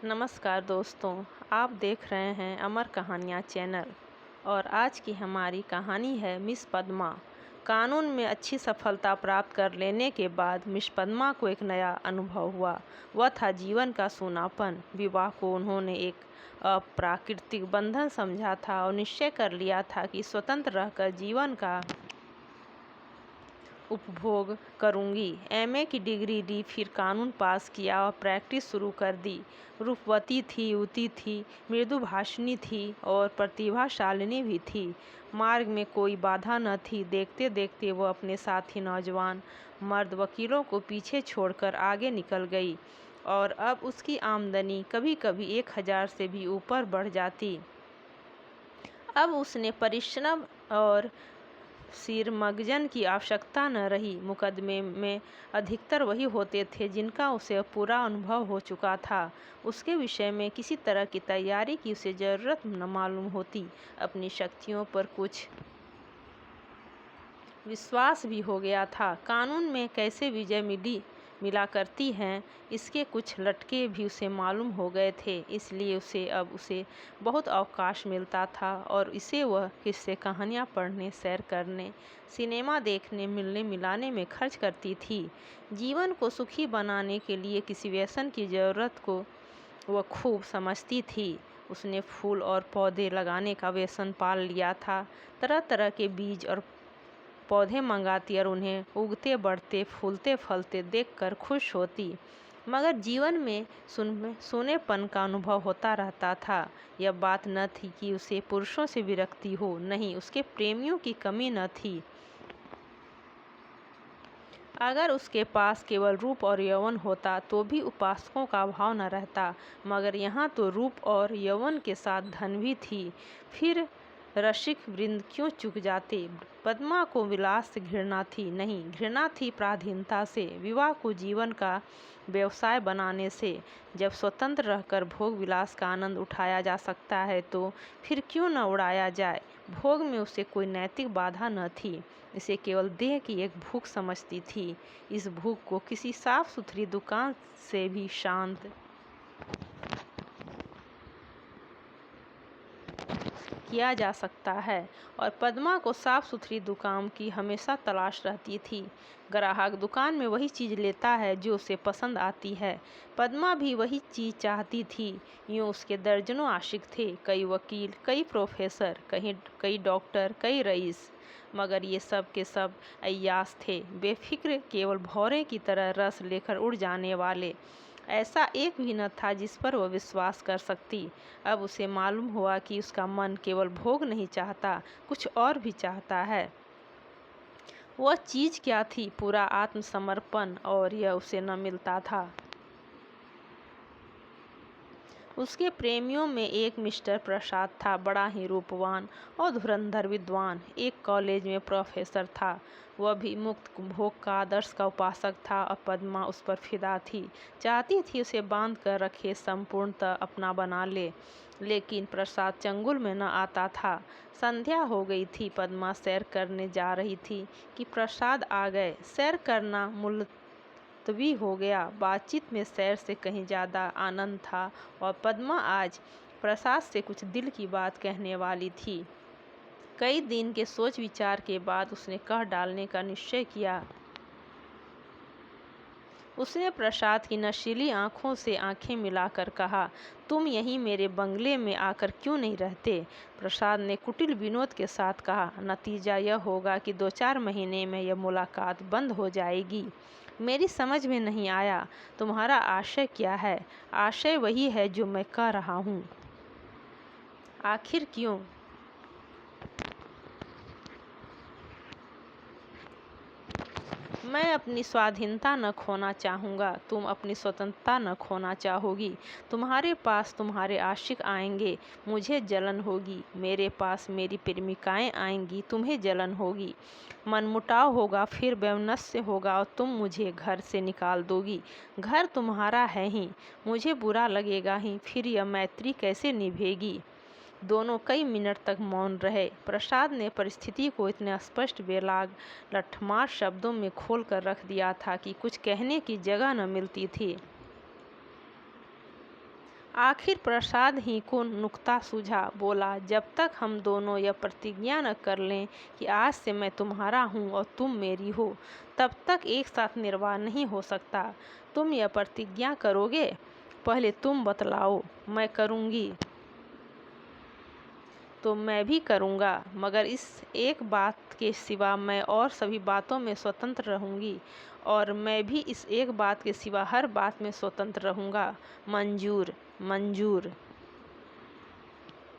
नमस्कार दोस्तों, आप देख रहे हैं अमर कहानियाँ चैनल। और आज की हमारी कहानी है मिस पद्मा। कानून में अच्छी सफलता प्राप्त कर लेने के बाद मिस पद्मा को एक नया अनुभव हुआ। वह था जीवन का सूनापन। विवाह को उन्होंने एक अप्राकृतिक बंधन समझा था और निश्चय कर लिया था कि स्वतंत्र रहकर जीवन का उपभोग करूंगी। एमए की डिग्री ली, फिर कानून पास किया और प्रैक्टिस शुरू कर दी। रूपवती थी, युवती थी, मृदुभाषिणी थी और प्रतिभाशालिनी भी थी। मार्ग में कोई बाधा न थी। देखते देखते वह अपने साथी नौजवान मर्द वकीलों को पीछे छोड़कर आगे निकल गई और अब उसकी आमदनी कभी कभी 1000 से भी ऊपर बढ़ जाती। अब उसने परिश्रम और सिरमगजन की आवश्यकता न रही। मुकदमे में अधिकतर वही होते थे जिनका उसे पूरा अनुभव हो चुका था। उसके विषय में किसी तरह की तैयारी की उसे ज़रूरत न मालूम होती। अपनी शक्तियों पर कुछ विश्वास भी हो गया था। कानून में कैसे विजय मिला करती हैं, इसके कुछ लटके भी उसे मालूम हो गए थे। इसलिए उसे बहुत अवकाश मिलता था और इसे वह किस्से कहानियाँ पढ़ने, सैर करने, सिनेमा देखने, मिलने मिलाने में खर्च करती थी। जीवन को सुखी बनाने के लिए किसी व्यसन की ज़रूरत को वह खूब समझती थी। उसने फूल और पौधे लगाने का व्यसन पाल लिया था। तरह तरह के बीज और पौधे मंगाती और उन्हें उगते, बढ़ते, फूलते, फलते देखकर खुश होती। मगर जीवन में सूनेपन का अनुभव होता रहता था। यह बात न थी कि उसे पुरुषों से विरक्ति हो, नहीं, उसके प्रेमियों की कमी न थी। अगर उसके पास केवल रूप और यौवन होता तो भी उपासकों का अभाव न रहता। मगर यहाँ तो रूप और यौवन के साथ धन भी थी। फिर रसिक वृंद क्यों चूक जाते। पद्मा को विलास से घृणा थी, नहीं, घृणा थी पराधीनता से, विवाह को जीवन का व्यवसाय बनाने से। जब स्वतंत्र रहकर भोग विलास का आनंद उठाया जा सकता है तो फिर क्यों न उड़ाया जाए। भोग में उसे कोई नैतिक बाधा न थी। इसे केवल देह की एक भूख समझती थी। इस भूख को किसी साफ सुथरी दुकान से भी शांत किया जा सकता है। और पद्मा को साफ सुथरी दुकान की हमेशा तलाश रहती थी। ग्राहक दुकान में वही चीज़ लेता है जो उसे पसंद आती है। पद्मा भी वही चीज़ चाहती थी। यूँ उसके दर्जनों आशिक थे, कई वकील, कई प्रोफेसर, कई डॉक्टर, कई रईस। मगर ये सब के सब अय्यास थे, बेफिक्र, केवल भौरे की तरह रस लेकर उड़ जाने वाले। ऐसा एक भी न था जिस पर वह विश्वास कर सकती। अब उसे मालूम हुआ कि उसका मन केवल भोग नहीं चाहता, कुछ और भी चाहता है। वह चीज़ क्या थी? पूरा आत्मसमर्पण, और यह उसे न मिलता था। उसके प्रेमियों में एक मिस्टर प्रसाद था, बड़ा ही रूपवान और धुरंधर विद्वान, एक कॉलेज में प्रोफेसर था। वह भी मुक्त भोग का आदर्श का उपासक था और पद्मा उस पर फिदा थी, चाहती थी उसे बांध कर रखे, संपूर्णतः अपना बना ले। लेकिन प्रसाद चंगुल में न आता था। संध्या हो गई थी, पद्मा सैर करने जा रही थी कि प्रसाद आ गए। सैर करना मुलतवी हो गया। बातचीत में सैर से कहीं ज़्यादा आनंद था और पद्मा आज प्रसाद से कुछ दिल की बात कहने वाली थी। कई दिन के सोच विचार के बाद उसने कह डालने का निश्चय किया। उसने प्रसाद की नशीली आंखों से आंखें मिलाकर कहा, तुम यहीं मेरे बंगले में आकर क्यों नहीं रहते। प्रसाद ने कुटिल विनोद के साथ कहा, नतीजा यह होगा कि 2-4 महीने में यह मुलाकात बंद हो जाएगी। मेरी समझ में नहीं आया, तुम्हारा आशय क्या है। आशय वही है जो मैं कह रहा हूँ। आखिर क्यों। मैं अपनी स्वाधीनता न खोना चाहूँगा, तुम अपनी स्वतंत्रता न खोना चाहोगी। तुम्हारे पास तुम्हारे आशिक आएंगे, मुझे जलन होगी। मेरे पास मेरी प्रेमिकाएं आएंगी, तुम्हें जलन होगी। मनमुटाव होगा, फिर वैमनस्य होगा और तुम मुझे घर से निकाल दोगी। घर तुम्हारा है ही, मुझे बुरा लगेगा ही, फिर यह मैत्री कैसे निभेगी। दोनों कई मिनट तक मौन रहे। प्रसाद ने परिस्थिति को इतने स्पष्ट, बेलाग, लठमार शब्दों में खोल कर रख दिया था कि कुछ कहने की जगह न मिलती थी। आखिर प्रसाद ही को नुक्ता सूझा। बोला, जब तक हम दोनों यह प्रतिज्ञा न कर लें कि आज से मैं तुम्हारा हूँ और तुम मेरी हो, तब तक एक साथ निर्वाह नहीं हो सकता। तुम यह प्रतिज्ञा करोगे? पहले तुम बतलाओ। मैं करूँगी तो मैं भी करूँगा, मगर इस एक बात के सिवा मैं और सभी बातों में स्वतंत्र रहूँगी, और मैं भी इस एक बात के सिवा हर बात में स्वतंत्र रहूँगा। मंजूर? मंजूर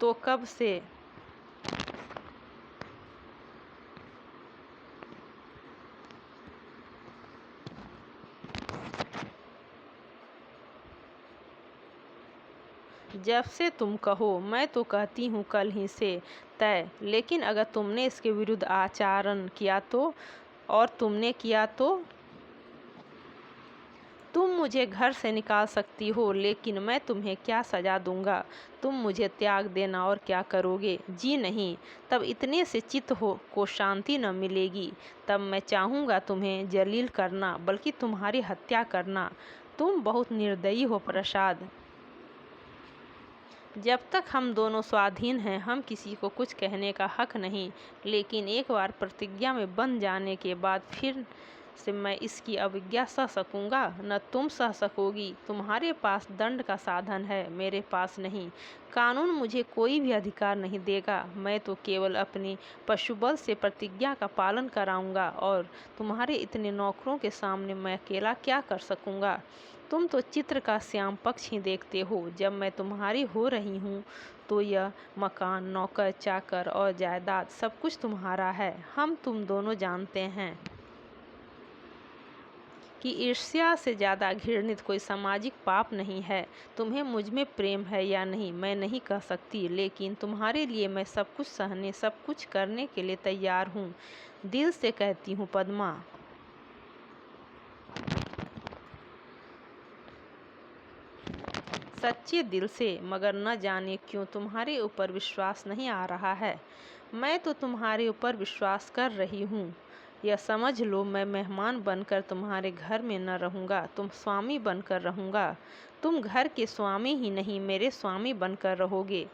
तो कब से? जब से तुम कहो। मैं तो कहती हूँ कल ही से तय। लेकिन अगर तुमने इसके विरुद्ध आचरण किया तो? और तुमने किया तो? तुम मुझे घर से निकाल सकती हो, लेकिन मैं तुम्हें क्या सजा दूंगा? तुम मुझे त्याग देना और क्या करोगे? जी नहीं, तब इतने से चित्त को शांति न मिलेगी। तब मैं चाहूँगा तुम्हें जलील करना, बल्कि तुम्हारी हत्या करना। तुम बहुत निर्दयी हो प्रसाद। जब तक हम दोनों स्वाधीन हैं, हम किसी को कुछ कहने का हक नहीं। लेकिन एक बार प्रतिज्ञा में बंध जाने के बाद फिर से मैं इसकी अवज्ञा सह सकूंगा? न तुम सह सकोगी। तुम्हारे पास दंड का साधन है, मेरे पास नहीं। कानून मुझे कोई भी अधिकार नहीं देगा। मैं तो केवल अपनी पशुबल से प्रतिज्ञा का पालन कराऊंगा, और तुम्हारे इतने नौकरों के सामने मैं अकेला क्या कर सकूंगा? तुम तो चित्र का श्याम पक्ष ही देखते हो। जब मैं तुम्हारी हो रही हूँ तो यह मकान, नौकर चाकर और जायदाद सब कुछ तुम्हारा है। तुम दोनों जानते हैं कि ईर्ष्या से ज़्यादा घृणित कोई सामाजिक पाप नहीं है। तुम्हें मुझ में प्रेम है या नहीं मैं नहीं कह सकती, लेकिन तुम्हारे लिए मैं सब कुछ सहने, सब कुछ करने के लिए तैयार हूँ। दिल से कहती हूँ पद्मा। सच्चे दिल से, मगर न जाने क्यों तुम्हारे ऊपर विश्वास नहीं आ रहा है। मैं तो तुम्हारे ऊपर विश्वास कर रही हूँ। यह समझ लो, मैं मेहमान बनकर तुम्हारे घर में न रहूँगा, तुम स्वामी बनकर रहूँगा। तुम घर के स्वामी ही नहीं, मेरे स्वामी बनकर रहोगे।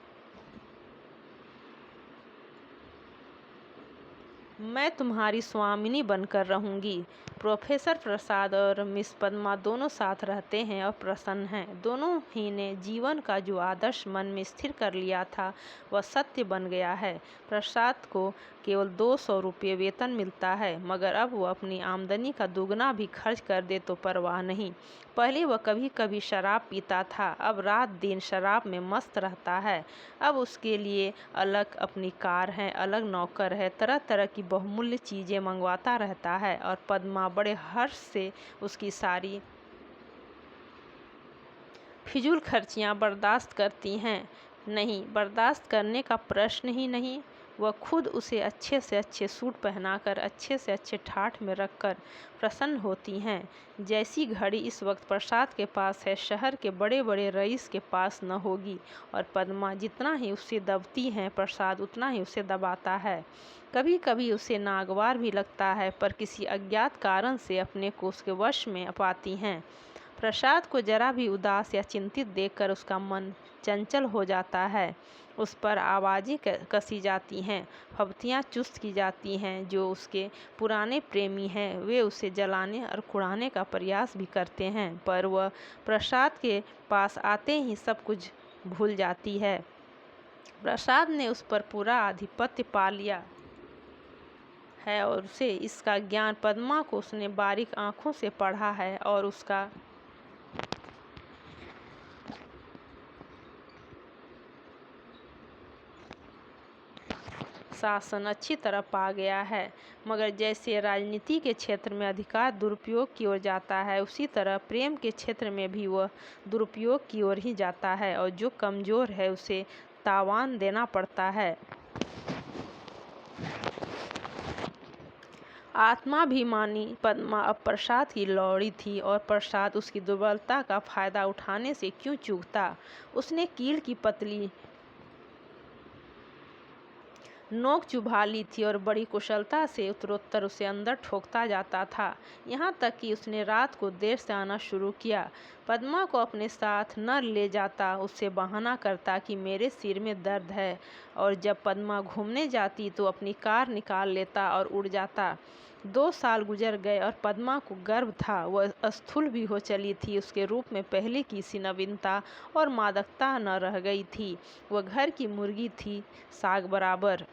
मैं तुम्हारी स्वामिनी बनकर रहूंगी। प्रोफेसर प्रसाद और मिस पद्मा दोनों साथ रहते हैं और प्रसन्न हैं। दोनों ही ने जीवन का जो आदर्श मन में स्थिर कर लिया था वह सत्य बन गया है। प्रसाद को केवल 200 रुपये वेतन मिलता है, मगर अब वह अपनी आमदनी का दुगना भी खर्च कर दे तो परवाह नहीं। पहले वह कभी कभी शराब पीता था, अब रात दिन शराब में मस्त रहता है। अब उसके लिए अलग अपनी कार है, अलग नौकर है, तरह तरह की बहुमूल्य चीज़ें मंगवाता रहता है, और पद्मा बड़े हर्ष से उसकी सारी फिजूल खर्चियाँ बर्दाश्त करती हैं। नहीं, बर्दाश्त करने का प्रश्न ही नहीं। वह खुद उसे अच्छे से अच्छे सूट पहनाकर, अच्छे से अच्छे ठाठ में रखकर प्रसन्न होती हैं। जैसी घड़ी इस वक्त प्रसाद के पास है, शहर के बड़े बड़े रईस के पास न होगी। और पद्मा जितना ही उसे दबती हैं, प्रसाद उतना ही उसे दबाता है। कभी कभी उसे नागवार भी लगता है, पर किसी अज्ञात कारण से अपने को उसके वश में पाती हैं। प्रसाद को जरा भी उदास या चिंतित देखकर उसका मन चंचल हो जाता है। उस पर आवाज़ें कसी जाती हैं, फब्तियाँ चुस्त की जाती हैं। जो उसके पुराने प्रेमी हैं वे उसे जलाने और कुड़ाने का प्रयास भी करते हैं, पर वह प्रसाद के पास आते ही सब कुछ भूल जाती है। प्रसाद ने उस पर पूरा आधिपत्य पा लिया है, और उसे इसका ज्ञान पद्मा को उसने बारीक आँखों से पढ़ा है, और उसका शासन अच्छी तरह पा गया है। मगर जैसे राजनीति के क्षेत्र में अधिकार दुरुपयोग की ओर जाता है, उसी तरह प्रेम के क्षेत्र में भी वह दुरुपयोग की ओर ही जाता है, और जो कमज़ोर है उसे तावान देना पड़ता है। आत्माभिमानी पद्मा अब प्रसाद की लौड़ी थी, और प्रसाद उसकी दुर्बलता का फायदा उठाने से क्यों चूकता। उसने कील की पतली नोक चुभा ली थी और बड़ी कुशलता से उत्तरोत्तर उसे अंदर ठोकता जाता था, यहाँ तक कि उसने रात को देर से आना शुरू किया। पद्मा को अपने साथ न ले जाता, उससे बहाना करता कि मेरे सिर में दर्द है, और जब पद्मा घूमने जाती तो अपनी कार निकाल लेता और उड़ जाता। 2 साल गुजर गए और पद्मा को गर्व था, वह स्थूल भी हो चली थी। उसके रूप में पहले की सी नवीनता और मादकता न रह गई थी। वह घर की मुर्गी थी, साग बराबर।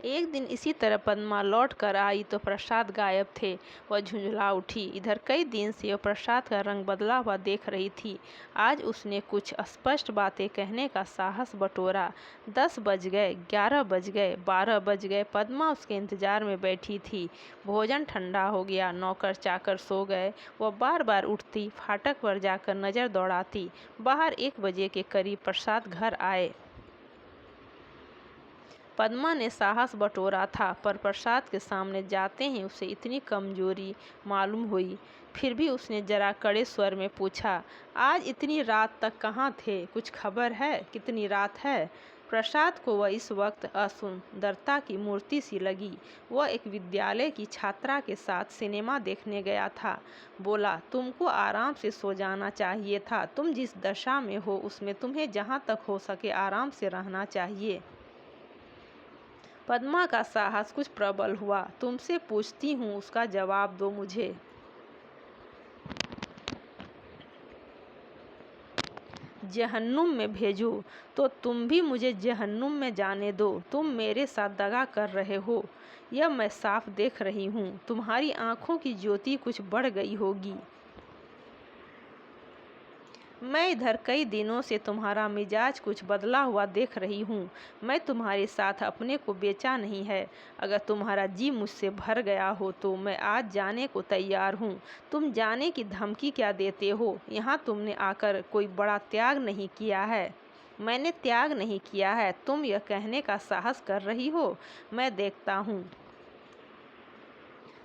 एक दिन इसी तरह पद्मा लौट कर आई तो प्रसाद गायब थे। वह झुंझला उठी। इधर कई दिन से वह प्रसाद का रंग बदला हुआ देख रही थी। आज उसने कुछ स्पष्ट बातें कहने का साहस बटोरा। 10 बज गए, 11 बज गए, 12 बज गए। पद्मा उसके इंतजार में बैठी थी। भोजन ठंडा हो गया, नौकर चाकर सो गए। वह बार बार उठती, फाटक पर जाकर नजर दौड़ाती। बाहर 1 बजे के करीब प्रसाद घर आए। पद्मा ने साहस बटोरा था, पर प्रसाद के सामने जाते ही उसे इतनी कमजोरी मालूम हुई। फिर भी उसने जरा कड़े स्वर में पूछा, आज इतनी रात तक कहाँ थे? कुछ खबर है? कितनी रात है? प्रसाद को वह इस वक्त असुंदरता की मूर्ति सी लगी। वह एक विद्यालय की छात्रा के साथ सिनेमा देखने गया था। बोला, तुमको आराम से सो जाना चाहिए था। तुम जिस दशा में हो उसमें तुम्हें जहाँ तक हो सके आराम से रहना चाहिए। पद्मा का साहस कुछ प्रबल हुआ। तुमसे पूछती हूँ, उसका जवाब दो मुझे। जहन्नुम में भेजूं तो तुम भी मुझे जहन्नुम में जाने दो। तुम मेरे साथ दगा कर रहे हो, यह मैं साफ देख रही हूँ। तुम्हारी आंखों की ज्योति कुछ बढ़ गई होगी। मैं इधर कई दिनों से तुम्हारा मिजाज कुछ बदला हुआ देख रही हूँ। मैं तुम्हारे साथ अपने को बेचा नहीं है। अगर तुम्हारा जी मुझसे भर गया हो तो मैं आज जाने को तैयार हूँ। तुम जाने की धमकी क्या देते हो? यहाँ तुमने आकर कोई बड़ा त्याग नहीं किया है। मैंने त्याग नहीं किया है, तुम यह कहने का साहस कर रही हो। मैं देखता हूँ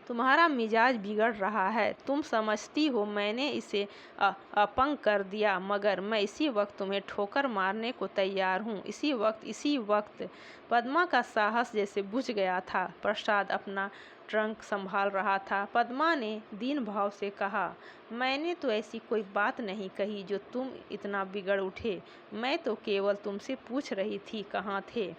तुम्हारा मिजाज बिगड़ रहा है। तुम समझती हो मैंने इसे अपंग कर दिया, मगर मैं इसी वक्त तुम्हें ठोकर मारने को तैयार हूँ। इसी वक्त पद्मा का साहस जैसे बुझ गया था। प्रसाद अपना ट्रंक संभाल रहा था। पद्मा ने दीन भाव से कहा, मैंने तो ऐसी कोई बात नहीं कही जो तुम इतना बिगड़ उठे। मैं तो केवल तुमसे पूछ रही थी कहाँ थे।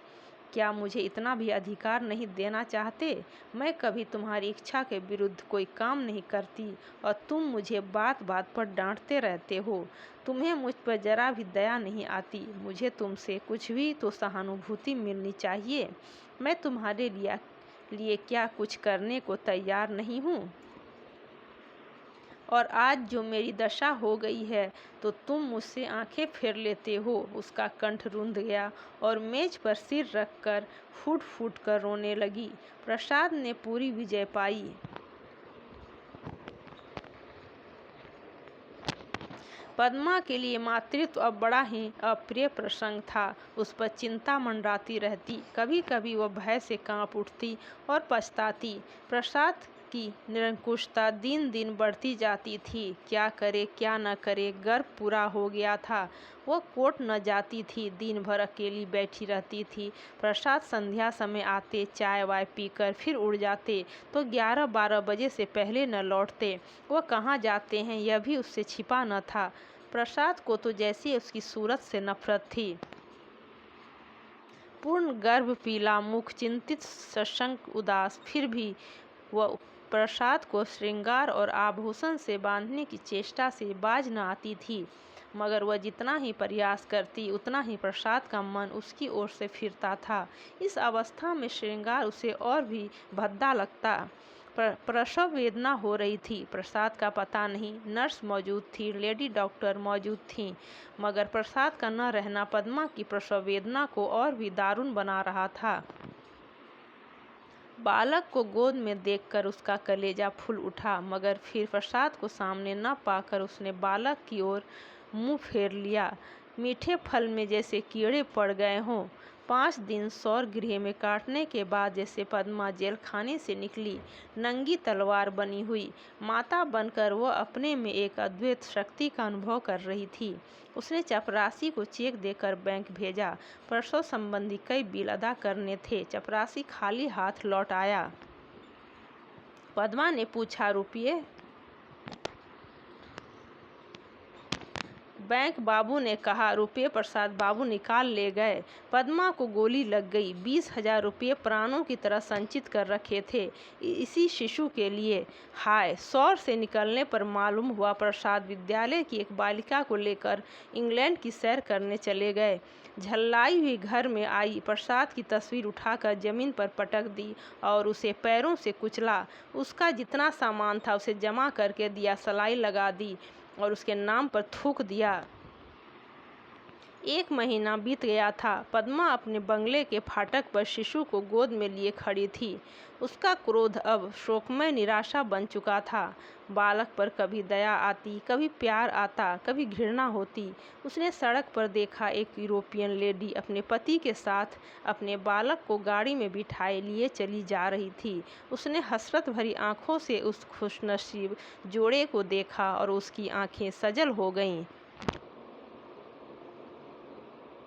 क्या मुझे इतना भी अधिकार नहीं देना चाहते? मैं कभी तुम्हारी इच्छा के विरुद्ध कोई काम नहीं करती और तुम मुझे बात बात पर डांटते रहते हो। तुम्हें मुझ पर जरा भी दया नहीं आती। मुझे तुमसे कुछ भी तो सहानुभूति मिलनी चाहिए। मैं तुम्हारे लिए क्या कुछ करने को तैयार नहीं हूँ? और आज जो मेरी दशा हो गई है तो तुम मुझसे आंखें फेर लेते हो। उसका कंठ रुंध गया और मेज पर सिर रखकर फूट फूट कर रोने लगी। प्रसाद ने पूरी विजय पाई। पद्मा के लिए मातृत्व अब बड़ा ही अप्रिय प्रसंग था। उस पर चिंता मंडराती रहती। कभी कभी वह भय से कांप उठती और पछताती। प्रसाद की निरंकुशता दिन दिन बढ़ती जाती थी। क्या करे क्या न करे, गर्व पूरा हो गया था। वह कोर्ट न जाती थी, दिन भर अकेली बैठी रहती थी। प्रसाद संध्या समय आते, चाय वाय पीकर फिर उड़ जाते तो 11-12 बजे से पहले न लौटते। वह कहाँ जाते हैं यह भी उससे छिपा न था। प्रसाद को तो जैसी उसकी सूरत से नफरत थी। पूर्ण गर्भ, पीला मुख, चिंतित, सशंक, उदास। फिर भी वह प्रसाद को श्रृंगार और आभूषण से बांधने की चेष्टा से बाज न आती थी। मगर वह जितना ही प्रयास करती उतना ही प्रसाद का मन उसकी ओर से फिरता था। इस अवस्था में श्रृंगार उसे और भी भद्दा लगता। प्रसव वेदना हो रही थी। प्रसाद का पता नहीं। नर्स मौजूद थी, लेडी डॉक्टर मौजूद थीं, मगर प्रसाद का न रहना पद्मा की प्रसव वेदना को और भी दारुण बना रहा था। बालक को गोद में देखकर उसका कलेजा फूल उठा, मगर फिर प्रसाद को सामने न पाकर उसने बालक की ओर मुंह फेर लिया। मीठे फल में जैसे कीड़े पड़ गए हों। 5 दिन सौर गृह में काटने के बाद जैसे पद्मा जेल खाने से निकली, नंगी तलवार बनी हुई माता बनकर वह अपने में एक अद्भुत शक्ति का अनुभव कर रही थी। उसने चपरासी को चेक देकर बैंक भेजा। प्रसव संबंधी कई बिल अदा करने थे। चपरासी खाली हाथ लौट आया। पद्मा ने पूछा, रुपये? बैंक बाबू ने कहा, रुपये प्रसाद बाबू निकाल ले गए। पद्मा को गोली लग गई। 20,000 रुपये प्राणों की तरह संचित कर रखे थे इसी शिशु के लिए। हाय! सौर से निकलने पर मालूम हुआ प्रसाद विद्यालय की एक बालिका को लेकर इंग्लैंड की सैर करने चले गए। झल्लाई हुई घर में आई, प्रसाद की तस्वीर उठाकर जमीन पर पटक दी और उसे पैरों से कुचला। उसका जितना सामान था उसे जमा करके दिया, सलाई लगा दी और उसके नाम पर थूक दिया। 1 महीना बीत गया था। पद्मा अपने बंगले के फाटक पर शिशु को गोद में लिए खड़ी थी। उसका क्रोध अब शोकमय निराशा बन चुका था। बालक पर कभी दया आती, कभी प्यार आता, कभी घृणा होती। उसने सड़क पर देखा एक यूरोपियन लेडी अपने पति के साथ अपने बालक को गाड़ी में बिठाए लिए चली जा रही थी। उसने हसरत भरी आंखों से उस खुशनसीब जोड़े को देखा और उसकी आंखें सजल हो गईं।